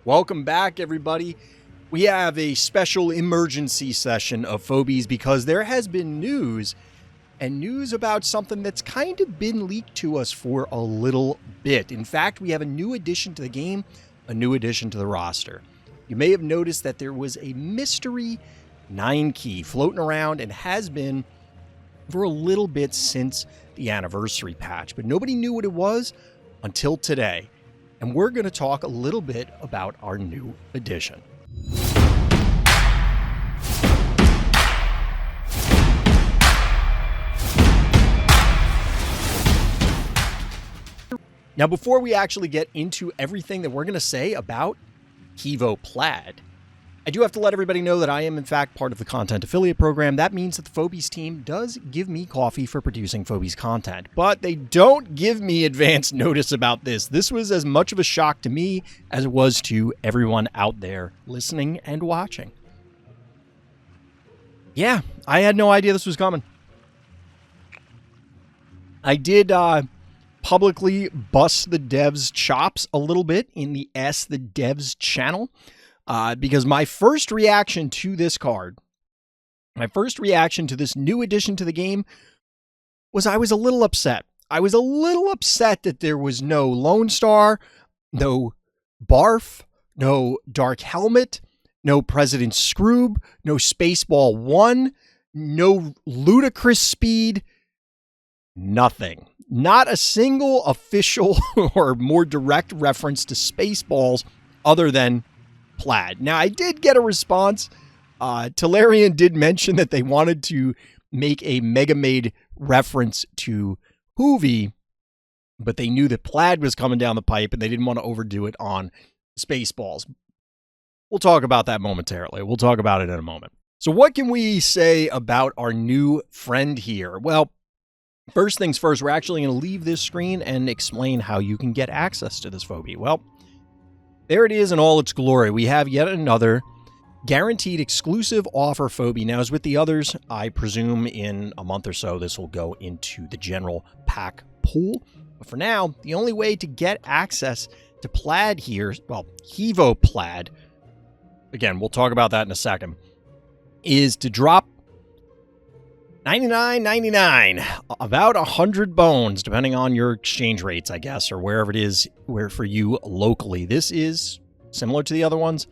Welcome back, everybody. We have a special emergency session of Phobies because there has been news about something that's kind of been leaked to us for a little bit. In fact, we have a new addition to the game, a new addition to the roster. You may have noticed that there was a mystery 9 key floating around and has been for a little bit since the anniversary patch, but nobody knew what it was until today. And we're going to talk a little bit about our new addition. Now, before we actually get into everything that we're going to say about Phobies Plaid, I do have to let everybody know that I am, in fact, part of the content affiliate program. That means that the Phobies team does give me coffee for producing Phobies content, but they don't give me advance notice about this. This was as much of a shock to me as it was to everyone out there listening and watching. Yeah, I had no idea this was coming. I did publicly bust the devs' chops a little bit in the Ask the Devs channel. Because my first reaction to this card, my first reaction to this new addition to the game was I was a little upset. I was a little upset that there was no Lone Star, no Barf, no Dark Helmet, no President Scroob, no Spaceball 1, no Ludicrous Speed, nothing. Not a single official or more direct reference to Spaceballs other than Plaid. Now, I did get a response. Talarian did mention that they wanted to make a Mega Maid reference to Hoovy, but they knew that Plaid was coming down the pipe and they didn't want to overdo it on Spaceballs. We'll talk about that momentarily. We'll talk about it in a moment. So what can we say about our new friend here? Well, first things first, we're actually going to leave this screen and explain how you can get access to this phobie. Well, there it is in all its glory. We have yet another guaranteed exclusive offer phobie. Now, as with the others, I presume in a month or so, this will go into the general pack pool. But for now, the only way to get access to Plaid here, well, Phobies Plaid, again, we'll talk about that in a second, is to drop $99.99, about 100 bones, depending on your exchange rates, I guess, or wherever it is where for you locally. This is similar to the other ones.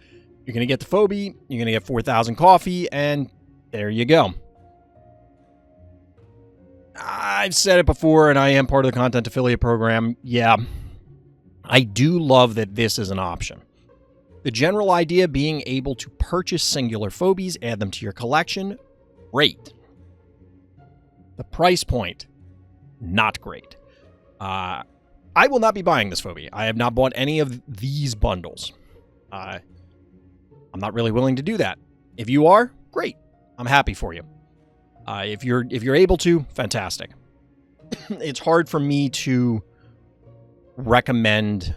You're going to get the phobie, you're going to get 4,000 coffee, and there you go. I've said it before, and I am part of the content affiliate program. Yeah, I do love that this is an option. The general idea being able to purchase singular phobies, add them to your collection, great. The price point, not great. I will not be buying this phobie. I have not bought any of these bundles. I'm not really willing to do that. If you are, great. I'm happy for you. If you're able to, fantastic. It's hard for me to recommend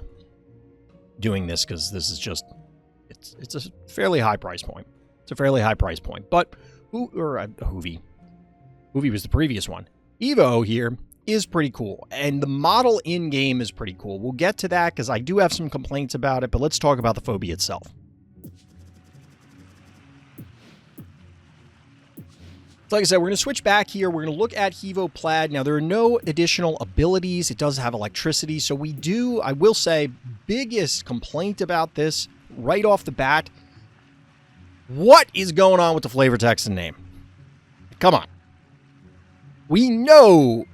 doing this because this is just it's a fairly high price point. It's a fairly high price point. But Hoovy. Hoovy was the previous one. Evo here is pretty cool, and the model in-game is pretty cool. We'll get to that because I do have some complaints about it, but let's talk about the phobie itself. So like I said, we're going to switch back here. We're going to look at Phobies Plaid. Now, there are no additional abilities. It does have electricity, so I will say, biggest complaint about this right off the bat, what is going on with the flavor text and name? Come on. We know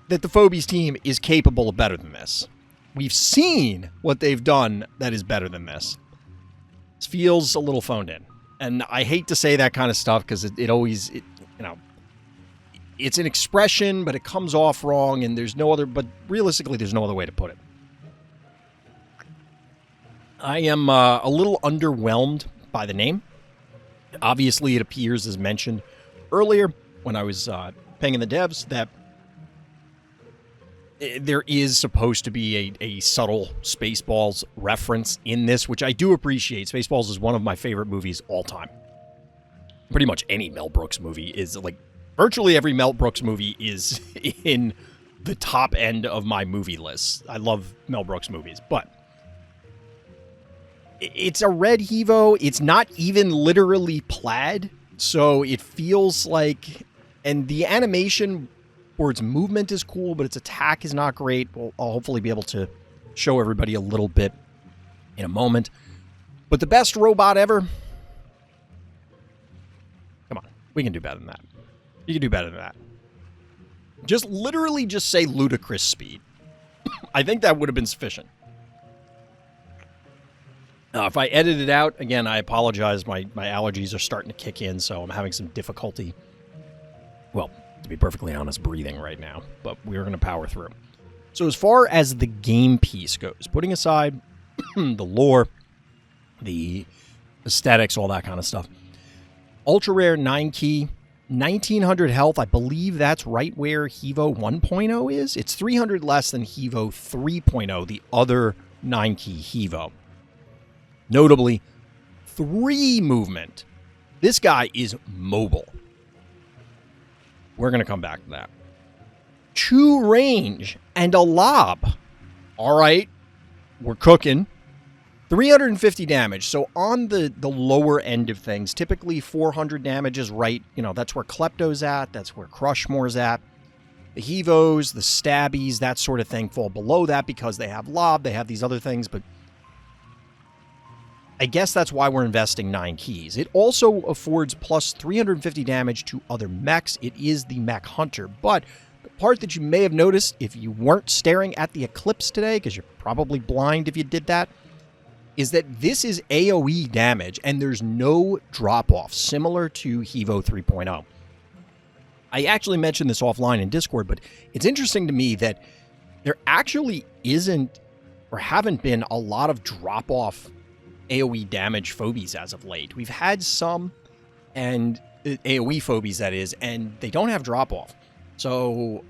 that the Phobies team is capable of better than this. We've seen what they've done that is better than this. This feels a little phoned in. And I hate to say that kind of stuff because it always, it's an expression, but it comes off wrong, and but realistically, there's no other way to put it. I am a little underwhelmed by the name. Obviously, it appears, as mentioned earlier, when I was pinging the devs, that there is supposed to be a subtle Spaceballs reference in this, which I do appreciate. Spaceballs is one of my favorite movies all time. Pretty much any Mel Brooks movie is virtually every Mel Brooks movie is in the top end of my movie list. I love Mel Brooks movies, but It's a red Hevo. It's not even literally plaid. So it feels like, and the animation for its movement is cool, but its attack is not great. I'll hopefully be able to show everybody a little bit in a moment. But the best robot ever? Come on. We can do better than that. You can do better than that. Literally just say ludicrous speed. I think that would have been sufficient. If I edit it out, again, I apologize. My allergies are starting to kick in, so I'm having some difficulty. Well, to be perfectly honest, breathing right now. But we're going to power through. So as far as the game piece goes, putting aside the lore, the aesthetics, all that kind of stuff. Ultra rare 9 key, 1900 health. I believe that's right where Hevo 1.0 is. It's 300 less than Hevo 3.0, the other 9 key Hevo. Notably, 3 movement. This guy is mobile. We're going to come back to that. 2 range and a lob. All right, we're cooking. 350 damage. So on the lower end of things, typically 400 damage is right. That's where Klepto's at. That's where Crushmore's at. The Hevos, the Stabbies, that sort of thing fall below that because they have lob. They have these other things, but I guess that's why we're investing 9 keys. It also affords plus 350 damage to other mechs. It is the Mech Hunter. But the part that you may have noticed if you weren't staring at the Eclipse today, because you're probably blind if you did that, is that this is AoE damage and there's no drop-off, similar to Hevo 3.0. I actually mentioned this offline in Discord, but it's interesting to me that there actually isn't or haven't been a lot of drop-off AoE damage phobies as of late. We've had some, and AoE phobies that is, and they don't have drop-off. So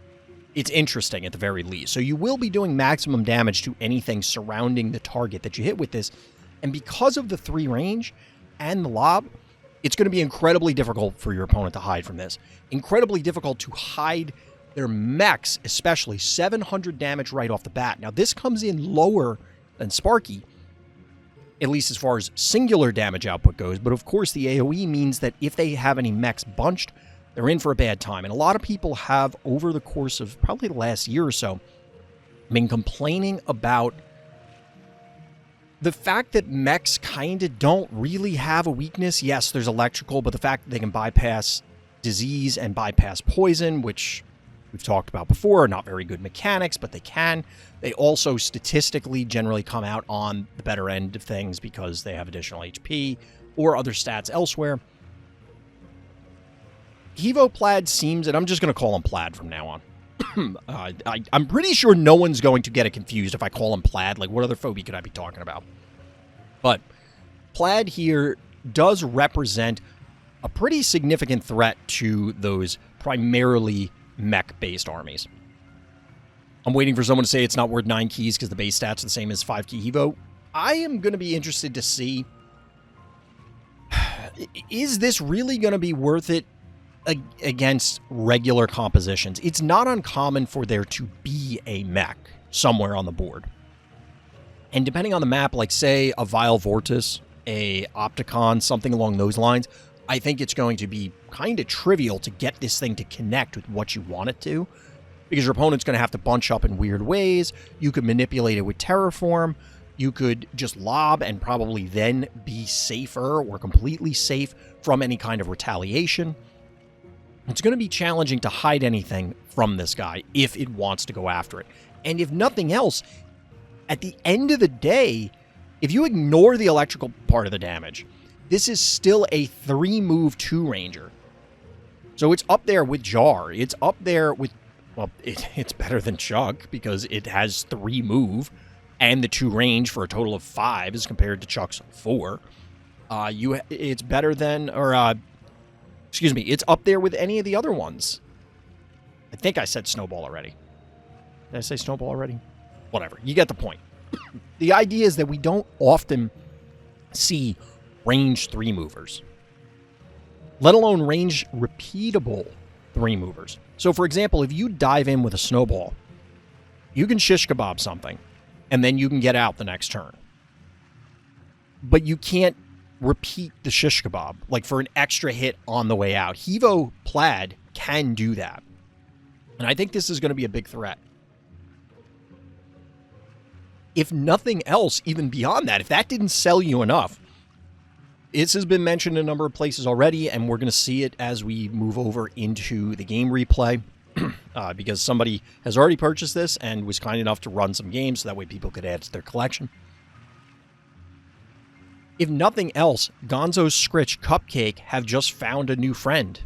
it's interesting at the very least. So you will be doing maximum damage to anything surrounding the target that you hit with this. And because of the 3 range and the lob, it's going to be incredibly difficult for your opponent to hide from this. Incredibly difficult to hide their mechs, especially 700 damage right off the bat. Now this comes in lower than Sparky, at least as far as singular damage output goes. But of course, the AoE means that if they have any mechs bunched, they're in for a bad time. And a lot of people have, over the course of probably the last year or so, been complaining about the fact that mechs kind of don't really have a weakness. Yes, there's electrical, but the fact that they can bypass disease and bypass poison, which we've talked about before, are not very good mechanics, but they can. They also statistically generally come out on the better end of things because they have additional HP or other stats elsewhere. Hevo Plaid seems, and I'm just going to call him Plaid from now on. I'm pretty sure no one's going to get it confused if I call him Plaid. Like, what other phobia could I be talking about? But Plaid here does represent a pretty significant threat to those primarily mech-based armies. I'm waiting for someone to say it's not worth 9 keys because the base stats are the same as 5 key Hevo. I am going to be interested to see, is this really going to be worth it against regular compositions? It's not uncommon for there to be a mech somewhere on the board. And depending on the map, like say a Vile Vortis, a Opticon, something along those lines, I think it's going to be kind of trivial to get this thing to connect with what you want it to, because your opponent's going to have to bunch up in weird ways. You could manipulate it with Terraform. You could just lob and probably then be safer or completely safe from any kind of retaliation. It's going to be challenging to hide anything from this guy if it wants to go after it. And if nothing else, at the end of the day, if you ignore the electrical part of the damage, this is still a 3-move 2-ranger. So it's up there with Jar. It's up there with, well, it's better than Chuck because it has 3 move and the 2 range for a total of 5 as compared to Chuck's 4. It's better than, excuse me, it's up there with any of the other ones. I think I said Snowball already. Did I say Snowball already? Whatever. You get the point. The idea is that we don't often see range 3-movers, let alone range repeatable 3-movers. So, for example, if you dive in with a Snowball, you can shish kebab something, and then you can get out the next turn. but you can't repeat the shish kebab, like for an extra hit on the way out. Phobies Plaid can do that. And I think this is going to be a big threat. If nothing else, even beyond that, if that didn't sell you enough, this has been mentioned in a number of places already, and we're going to see it as we move over into the game replay, because somebody has already purchased this and was kind enough to run some games so that way people could add to their collection. If nothing else, Gonzo's Scritch Cupcake have just found a new friend.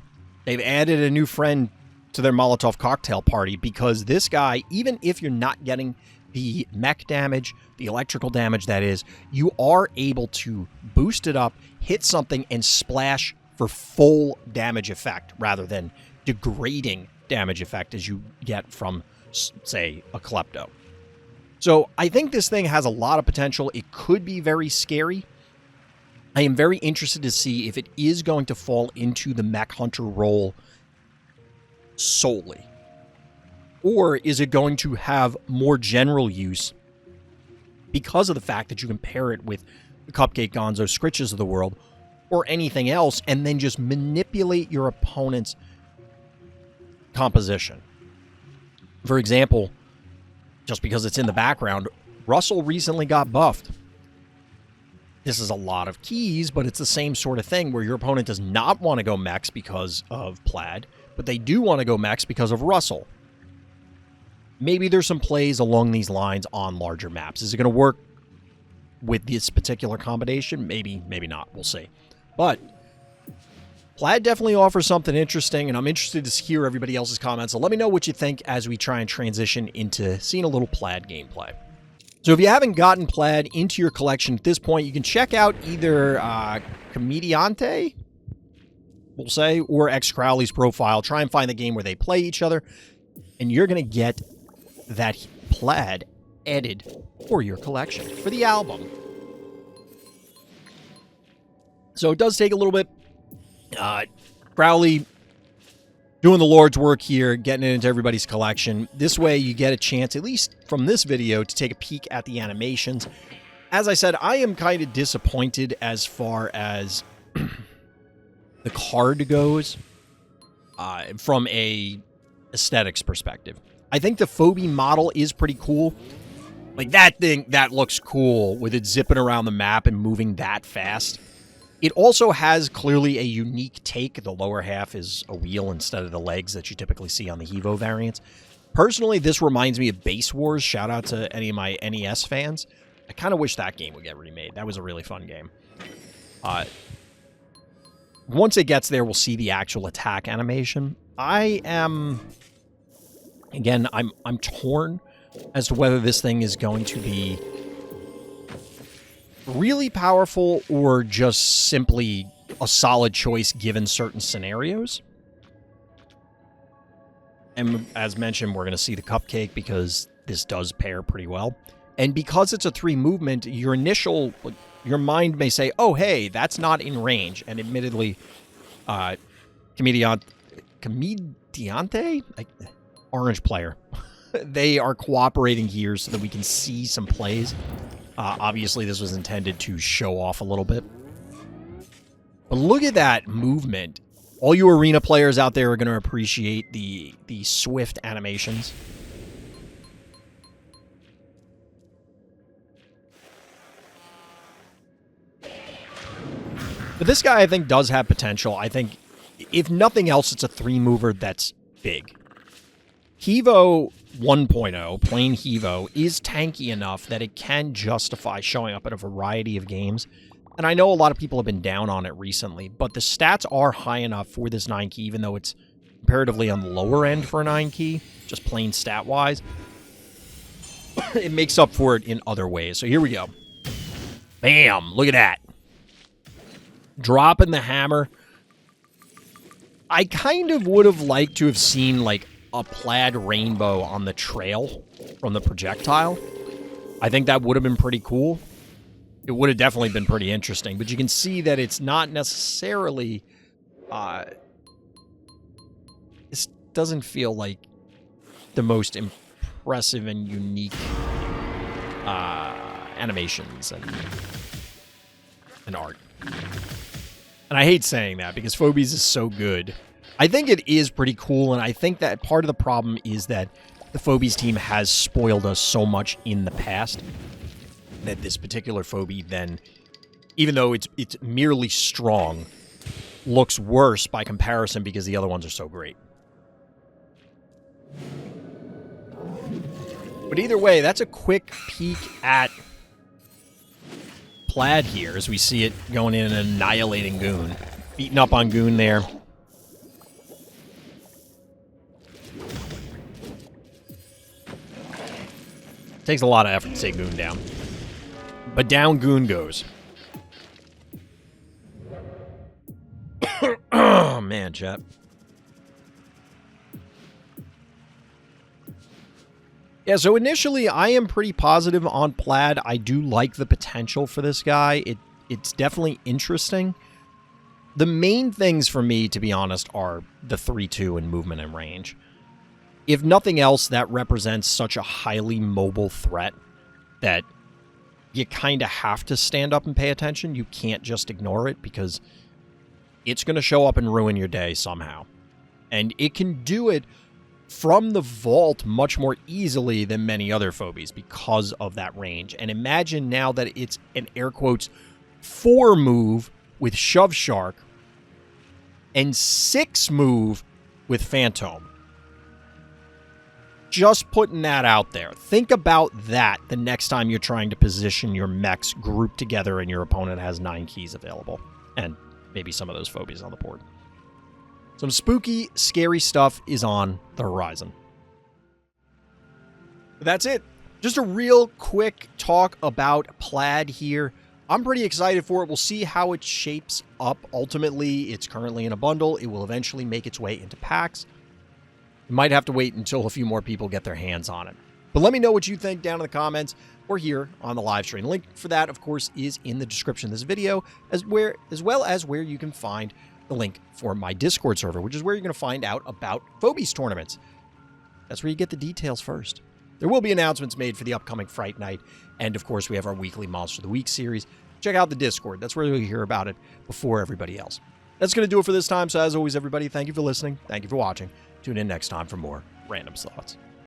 They've added a new friend to their Molotov cocktail party, because this guy, even if you're not getting the mech damage, the electrical damage that is, you are able to boost it up, hit something, and splash for full damage effect rather than degrading damage effect as you get from, say, a Klepto. So I think this thing has a lot of potential. It could be very scary. I am very interested to see if it is going to fall into the mech hunter role solely, or is it going to have more general use because of the fact that you can pair it with the Cupcake Gonzo Scritches of the world or anything else, and then just manipulate your opponent's composition. For example, just because it's in the background, Russell recently got buffed. This is a lot of keys, but it's the same sort of thing where your opponent does not want to go mechs because of Plaid, but they do want to go mechs because of Russell. Maybe there's some plays along these lines on larger maps. Is it going to work with this particular combination? Maybe, maybe not. We'll see. But Plaid definitely offers something interesting, and I'm interested to hear everybody else's comments. So let me know what you think as we try and transition into seeing a little Plaid gameplay. So if you haven't gotten Plaid into your collection at this point, you can check out either Comediante, we'll say, or X Crowley's profile. Try and find the game where they play each other, and you're going to get that Plaid added for your collection, for the album. So it does take a little bit. Crowley doing the Lord's work here, getting it into everybody's collection. This way you get a chance, at least from this video, to take a peek at the animations. As I said, I am kind of disappointed as far as the card goes from a aesthetics perspective. I think the Phobie model is pretty cool. Like, that thing, that looks cool with it zipping around the map and moving that fast. It also has clearly a unique take. The lower half is a wheel instead of the legs that you typically see on the Hevo variants. Personally, this reminds me of Base Wars. Shout out to any of my NES fans. I kind of wish that game would get remade. That was a really fun game. Once it gets there, we'll see the actual attack animation. I'm torn as to whether this thing is going to be really powerful or just simply a solid choice given certain scenarios. And as mentioned, we're going to see the Cupcake because this does pair pretty well. And because it's a 3 movement, your mind may say, oh, hey, that's not in range. And admittedly, Comediante, Orange player, they are cooperating here so that we can see some plays. Obviously, this was intended to show off a little bit. But look at that movement. All you arena players out there are going to appreciate the swift animations. But this guy, I think, does have potential. I think, if nothing else, it's a 3-mover that's big. Hevo 1.0, plain Hevo, is tanky enough that it can justify showing up in a variety of games. And I know a lot of people have been down on it recently, but the stats are high enough for this 9-key, even though it's comparatively on the lower end for a 9-key, just plain stat-wise. It makes up for it in other ways. So here we go. Bam! Look at that. Dropping the hammer. I kind of would have liked to have seen, like, a plaid rainbow on the trail from the projectile. I think that would have been pretty cool. It would have definitely been pretty interesting, but you can see that it's not necessarily, this doesn't feel like the most impressive and unique animations. And and art. And I hate saying that because Phobies is so good. I think it is pretty cool, and I think that part of the problem is that the Phobies team has spoiled us so much in the past that this particular Phobie then, even though it's merely strong, looks worse by comparison because the other ones are so great. But either way, that's a quick peek at Plaid here as we see it going in and annihilating Goon. Beating up on Goon there. Takes a lot of effort to take Goon down. But down Goon goes. Oh, man, chat. Yeah, so initially, I am pretty positive on Plaid. I do like the potential for this guy. It's definitely interesting. The main things for me, to be honest, are the 3-2 and movement and range. If nothing else, that represents such a highly mobile threat that you kind of have to stand up and pay attention. You can't just ignore it because it's going to show up and ruin your day somehow. And it can do it from the vault much more easily than many other Phobies because of that range. And imagine now that it's an air quotes 4 move with Shove Shark and 6 move with Phantom. Just putting that out there. Think about that the next time you're trying to position your mechs grouped together and your opponent has 9 keys available. And maybe some of those Phobies on the board. Some spooky, scary stuff is on the horizon. But that's it. Just a real quick talk about Plaid here. I'm pretty excited for it. We'll see how it shapes up ultimately. It's currently in a bundle. It will eventually make its way into packs. You might have to wait until a few more people get their hands on it. But let me know what you think down in the comments or here on the live stream. The link for that, of course, is in the description of this video, as well as where you can find the link for my Discord server, which is where you're going to find out about Phobies tournaments. That's where you get the details first. There will be announcements made for the upcoming Fright Night, and of course, we have our weekly Monster of the Week series. Check out the Discord. That's where you'll hear about it before everybody else. That's going to do it for this time, so as always, everybody, thank you for listening. Thank you for watching. Tune in next time for more Random Thoughts.